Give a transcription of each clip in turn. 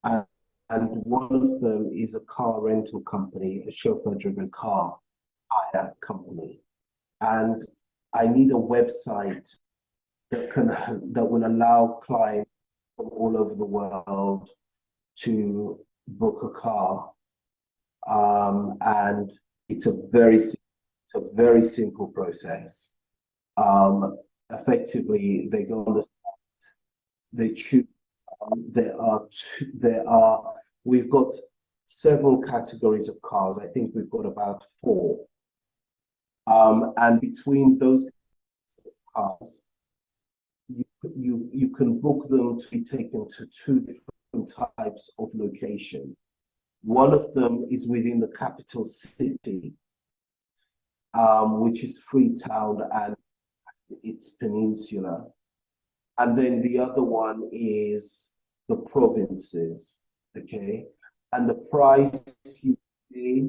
and, and one of them is a car rental company, a chauffeur-driven car hire company. And I need a website that will allow clients from all over the world to book a car. And it's a very simple process. Effectively, they go on the site, they choose. We've got several categories of cars. I think we've got about four. And between those cars, you can book them to be taken to two different types of location. One of them is within the capital city, which is Freetown and its peninsula. And then the other one is the provinces, okay? And the price you pay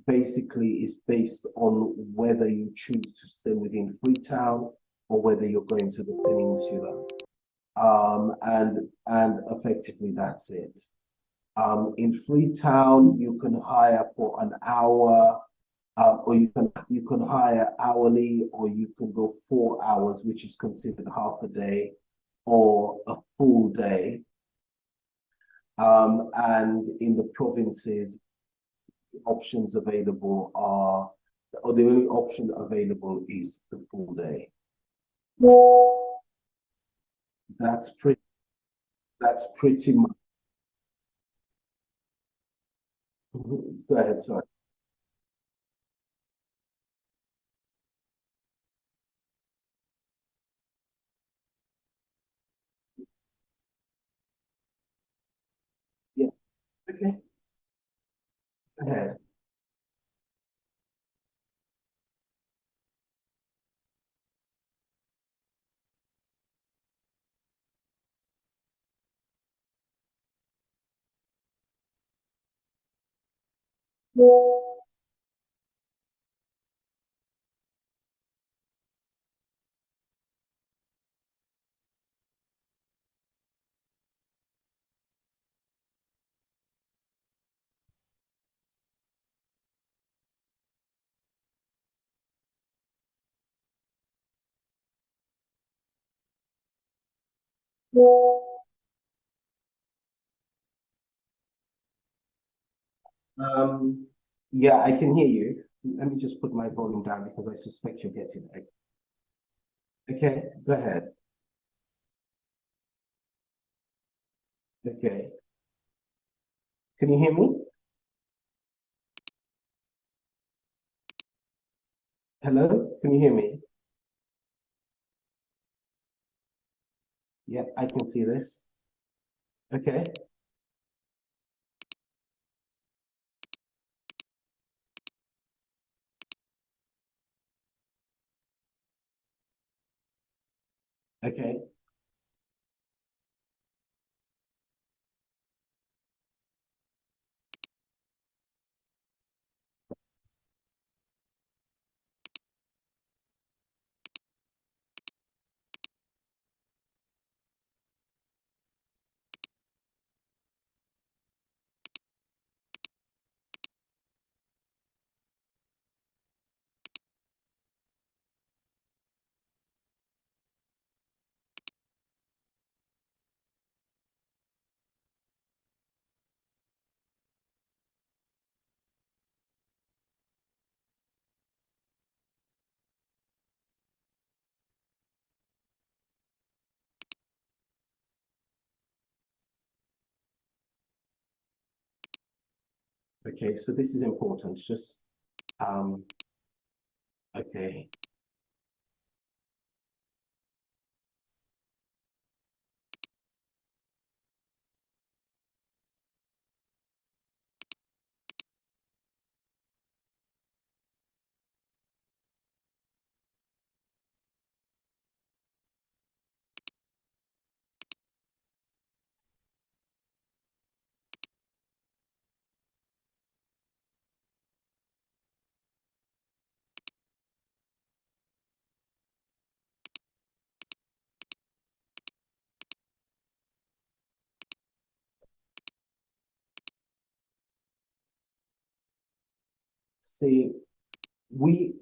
basically is based on whether you choose to stay within Freetown or whether you're going to the peninsula. And effectively that's it. In Freetown, you can hire for an hour, or you can hire hourly, or you can go 4 hours, which is considered half a day, or a full day. And in the provinces, options available are, or the only option available is the full day. That's pretty much. Go ahead, sorry. Yeah, okay, go ahead. Um, yeah, I can hear you. Let me just put my volume down because I suspect you're getting it. Okay, go ahead. Okay. Can you hear me? Hello? Can you hear me? Yeah, I can see this. Okay. Okay. Okay, so this is important. Just okay. See, we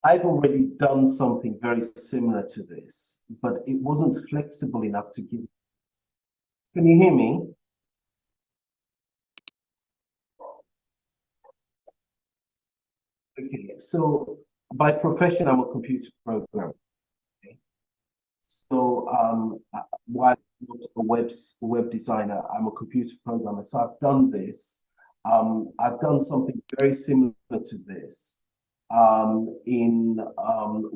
I've already done something very similar to this, but it wasn't flexible enough to give. Can you hear me? Okay, so by profession, I'm a computer programmer. Okay? So while I'm not a web designer, I'm a computer programmer. So I've done this. I've done something very similar to this in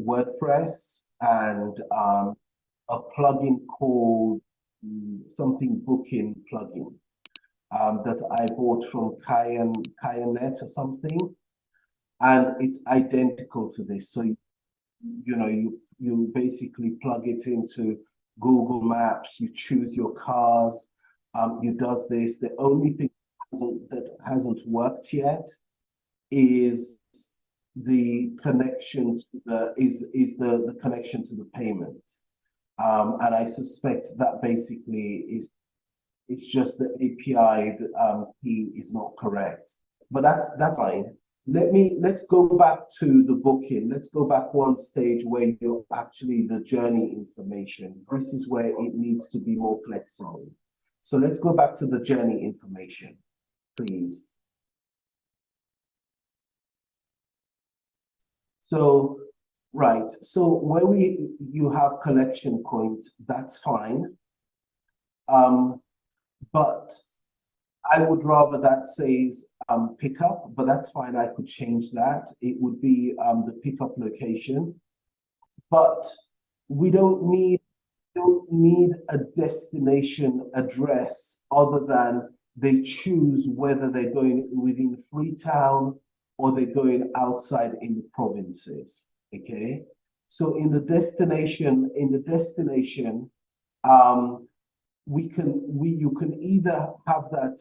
WordPress and a plugin called something booking plugin that I bought from Kayanet or something, and it's identical to this. So you basically plug it into Google Maps, you choose your cars, you does this. The only thing that hasn't worked yet is the connection to the connection to the payment. And I suspect that basically it's just the API that key is not correct. But that's fine. Let's go back to the booking. Let's go back one stage where you're actually the journey information. This is where it needs to be more flexible. So let's go back to the journey information, please. So, right. So where you have collection points, that's fine. But I would rather that says pickup, but that's fine. I could change that. It would be the pickup location, but we don't need a destination address other than they choose whether they're going within Freetown or they're going outside in the provinces. Okay, so in the destination, um, you can either have that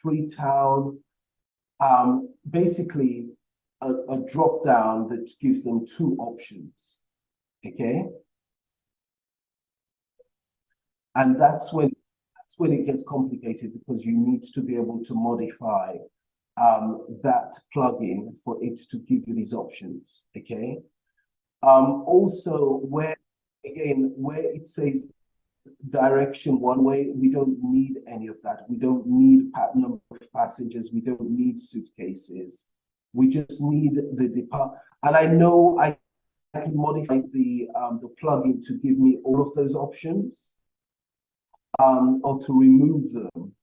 Freetown, basically a drop down that gives them two options. Okay, and that's when it gets complicated because you need to be able to modify that plugin for it to give you these options. Okay. Also, where it says direction one way, we don't need any of that. We don't need number of passengers. We don't need suitcases. We just need the depart. And I know I can modify the plugin to give me all of those options, or to remove them.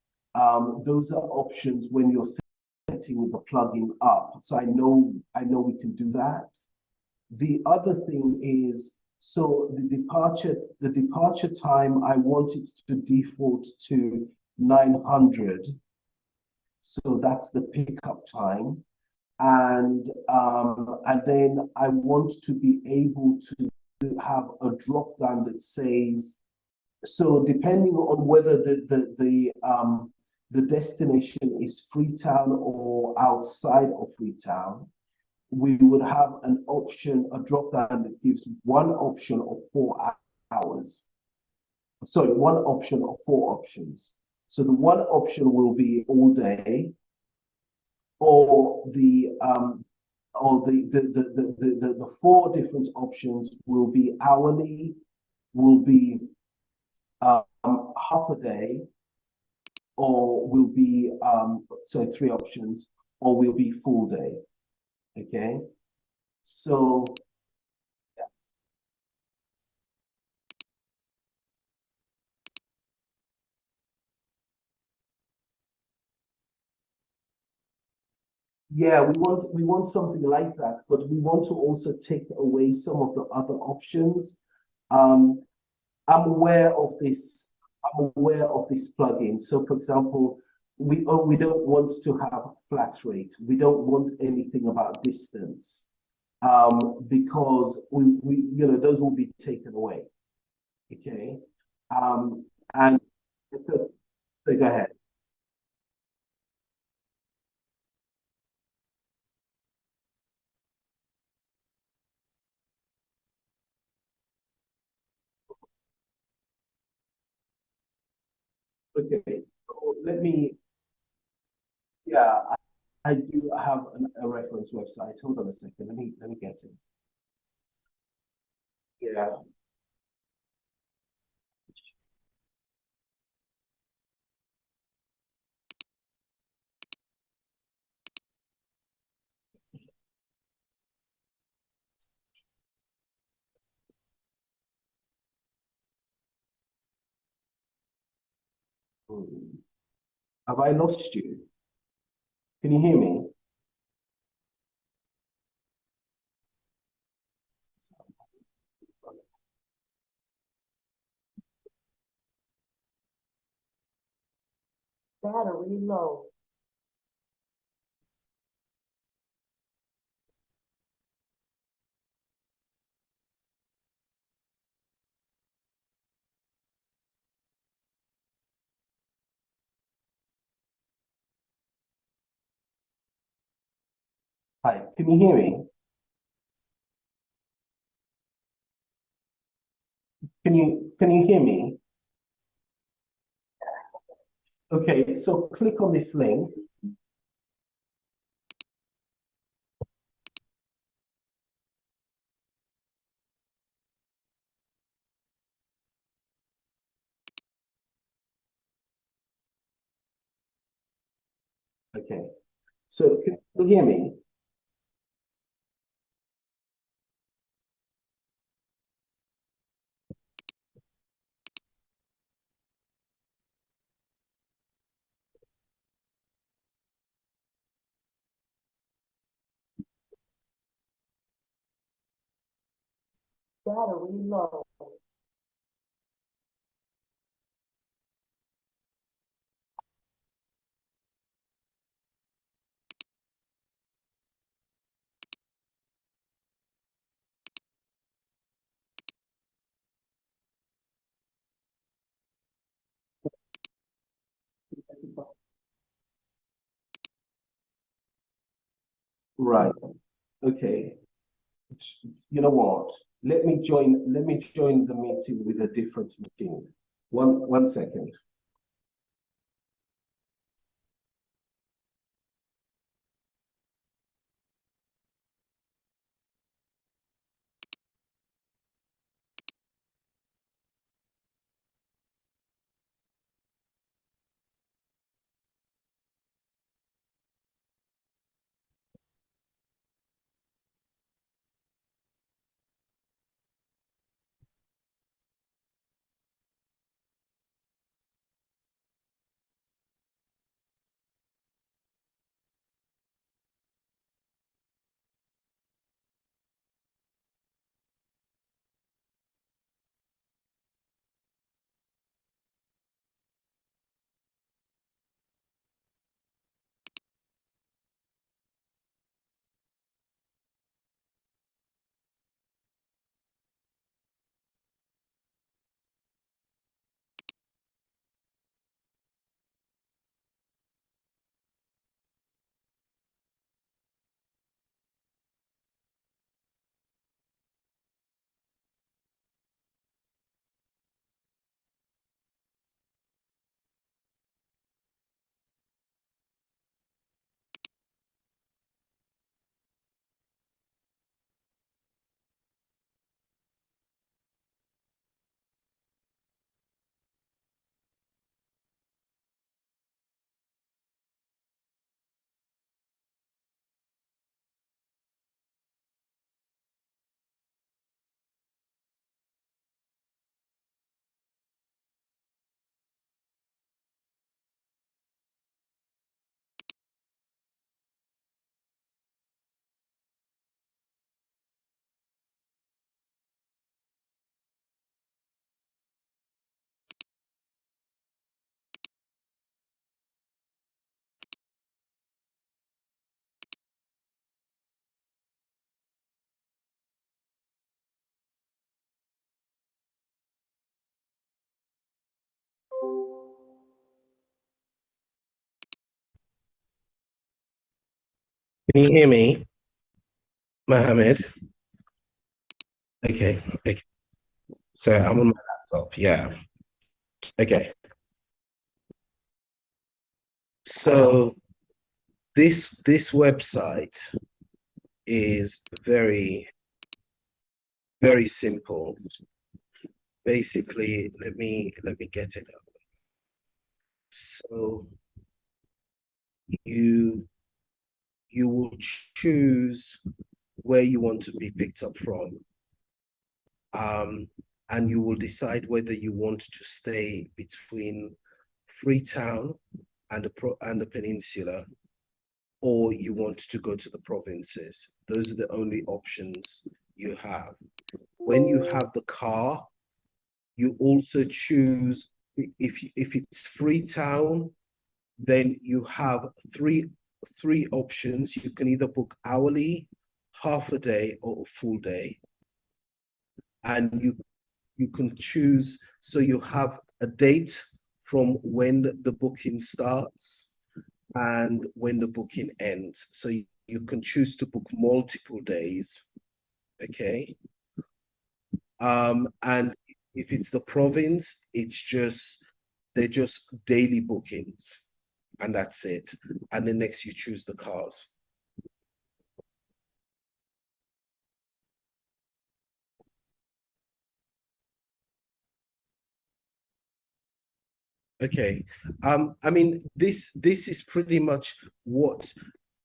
Those are options when you're setting the plugin up. So I know we can do that. The other thing is, so the departure time, I want it to default to 900. So that's the pickup time. And then I want to be able to have a drop down that says, so depending on whether the destination is Freetown or outside of Freetown, we would have an option, a drop down that gives one option of 4 hours. Sorry, one option of 4 options. So the one option will be all day, or the four different options will be hourly, will be half a day, or will be so 3 options, or will be full day. Okay, so yeah, we want something like that, but we want to also take away some of the other options. Um, I'm aware of this. I'm aware of this plugin. So, for example, we don't want to have flat rate. We don't want anything about distance, because we those will be taken away. Okay, and so go ahead. Okay, so let me. Yeah, I do have a reference website. Hold on a second. Let me get it. Yeah. Hmm. Have I lost you? Can you hear me? Battery low. Hi, can you hear me? Can you hear me? Okay, so click on this link. Okay, so can you hear me? Battery low. Right. Okay. You know what? Let me join the meeting with a different machine. One second. Can you hear me, Mohammed? Okay. Okay. So I'm on my laptop. Yeah. Okay. So this website is very simple. Basically, let me get it up. So you you will choose where you want to be picked up from, um, and you will decide whether you want to stay between Freetown and the peninsula, or you want to go to the provinces. Those are the only options you have. When you have the car, you also choose, if it's Freetown, then you have three options. You can either book hourly, half a day, or a full day. And you can choose, so you have a date from when the booking starts and when the booking ends. So you can choose to book multiple days. Okay. And if it's the province, they're just daily bookings, and that's it. And then next you choose the cars. Okay. I mean, this is pretty much what,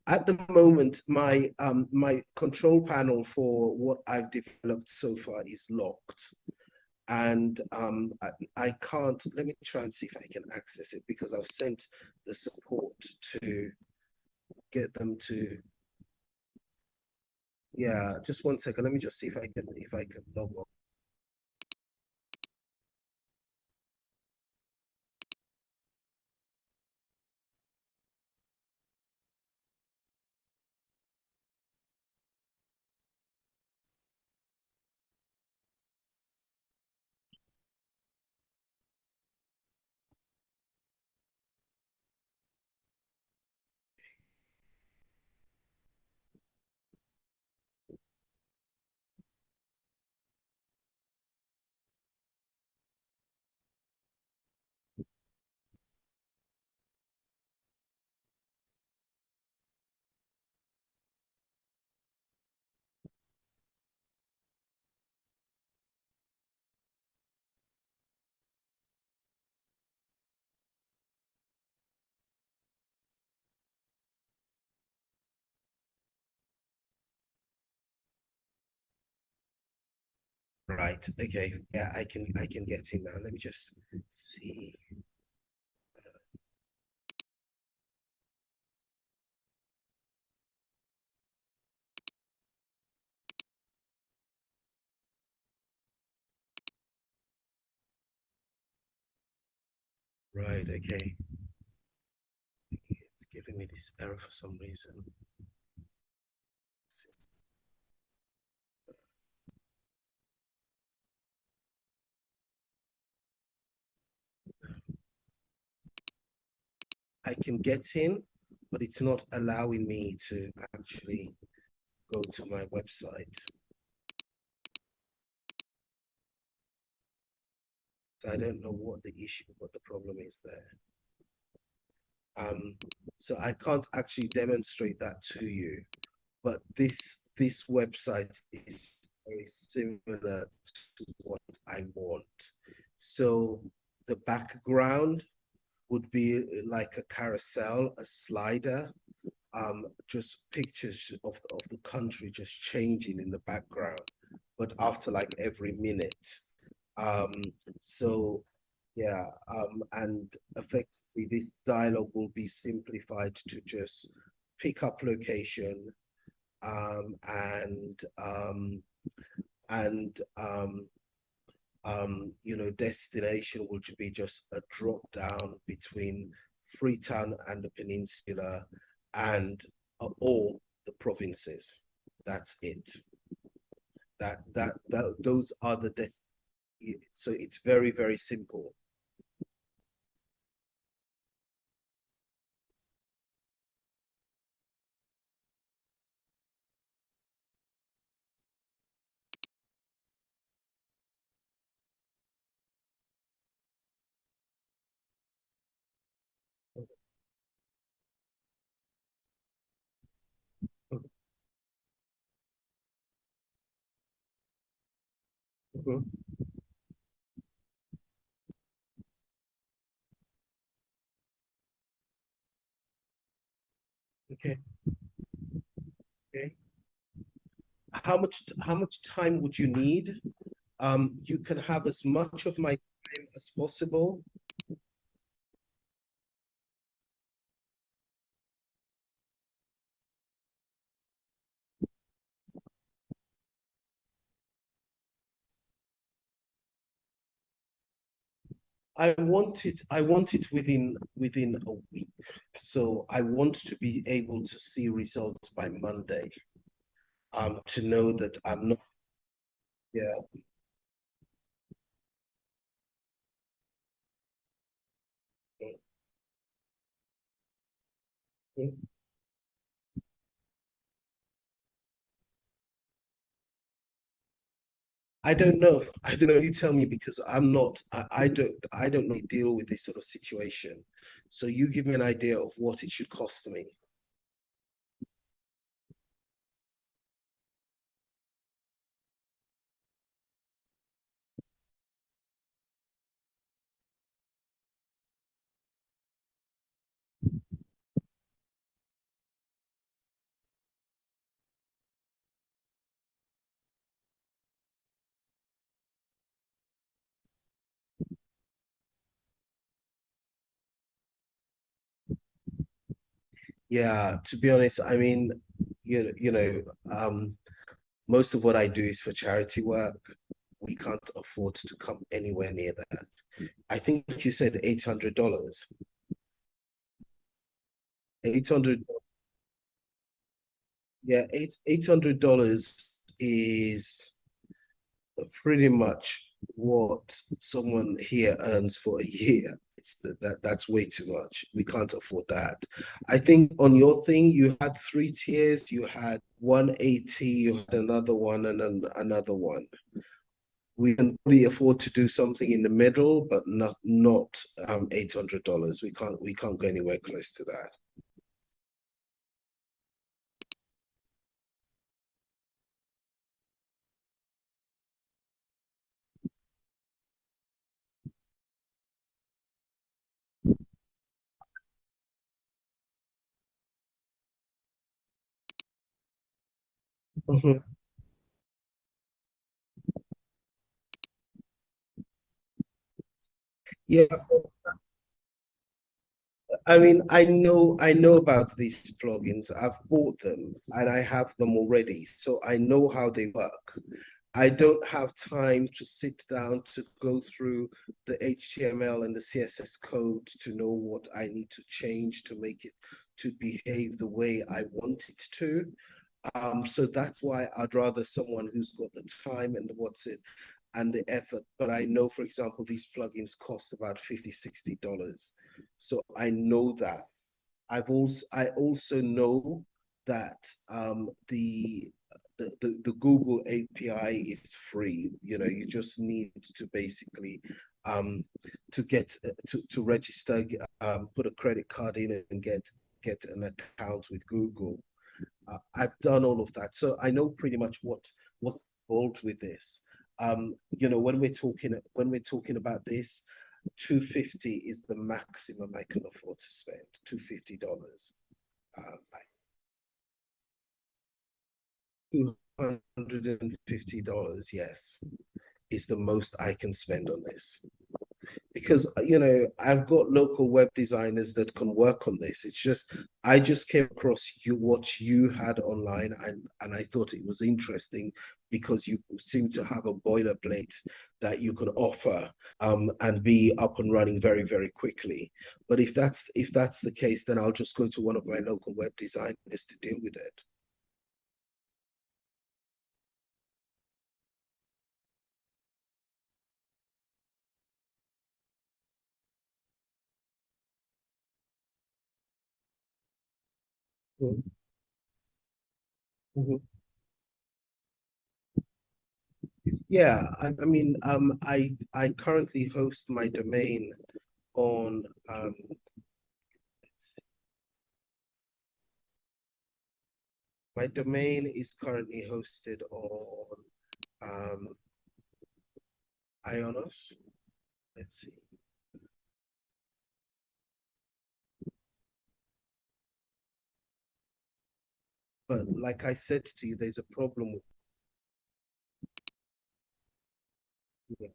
at the moment, my control panel for what I've developed so far is locked. And I can't, let me try and see if I can access it, because I've sent the support to get them to, yeah, just 1 second. Let me just see if I can log on. Right. Okay. Yeah, I can get in now. Let me just see. Right. Okay. It's giving me this error for some reason. I can get in, but it's not allowing me to actually go to my website. So I don't know what the issue, what the problem is there. Um, so I can't actually demonstrate that to you, but this website is very similar to what I want. So the background would be like a carousel, a slider, just pictures of the country just changing in the background, but after like every minute. Um, so yeah, and effectively this dialogue will be simplified to just pick up location, um, and um, and destination, which be just a drop down between Freetown and the peninsula, and all the provinces. That's it. Those are the so it's very simple. Mhm. Okay. Okay. How much time would you need? You can have as much of my time as possible. I want it within a week. So I want to be able to see results by Monday. To know that I'm not, yeah. I don't know. I don't know. You tell me because I'm not. I don't really deal with this sort of situation. So you give me an idea of what it should cost me. Yeah, to be honest, I mean, you know, um, most of what I do is for charity work. We can't afford to come anywhere near that. I think you said $800. 800, yeah, $800 is pretty much what someone here earns for a year. That's way too much. We can't afford that. I think on your thing, you had three tiers. You had 180, you had another one, and then another one. We can probably afford to do something in the middle, but not $800. We can't go anywhere close to that. Mhm. Yeah, I mean, I know about these plugins. I've bought them and I have them already, so I know how they work. I don't have time to sit down to go through the HTML and the CSS code to know what I need to change to make it to behave the way I want it to. So that's why I'd rather someone who's got the time and what's it and the effort. But I know, for example, these plugins cost about $50, $60. So I know that. I also know that the Google API is free. You just need to basically to get to register, put a credit card in and get an account with Google. I've done all of that, so I know pretty much what's involved with this. When we're talking about this, 250 is the maximum I can afford to spend. $250. $250, yes, is the most I can spend on this. Because I've got local web designers that can work on this. It's just I just came across what you had online, and I thought it was interesting because you seem to have a boilerplate that you can offer, and be up and running very, very quickly. But if that's the case, then I'll just go to one of my local web designers to deal with it. Mhm. Yeah, I mean, I currently host my domain on my domain is currently hosted on um Ionos. Let's see. But like I said to you, there's a problem with it.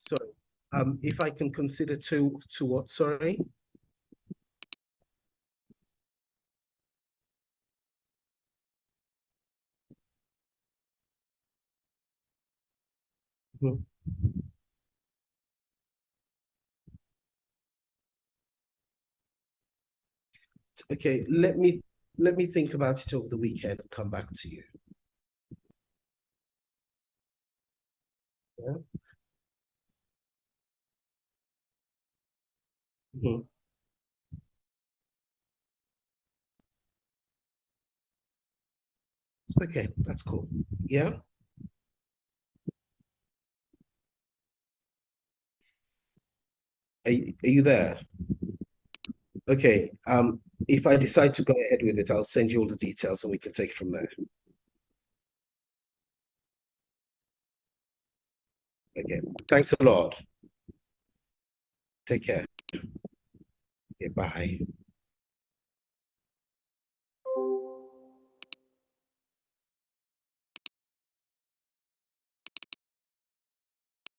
Sorry. If I can consider to what, sorry? Mhm. Okay, let me think about it over the weekend and come back to you. Yeah. Mhm. Okay, that's cool. Yeah. Are you there? Okay. If I decide to go ahead with it, I'll send you all the details and we can take it from there. Okay. Thanks a lot. Take care. Okay, bye.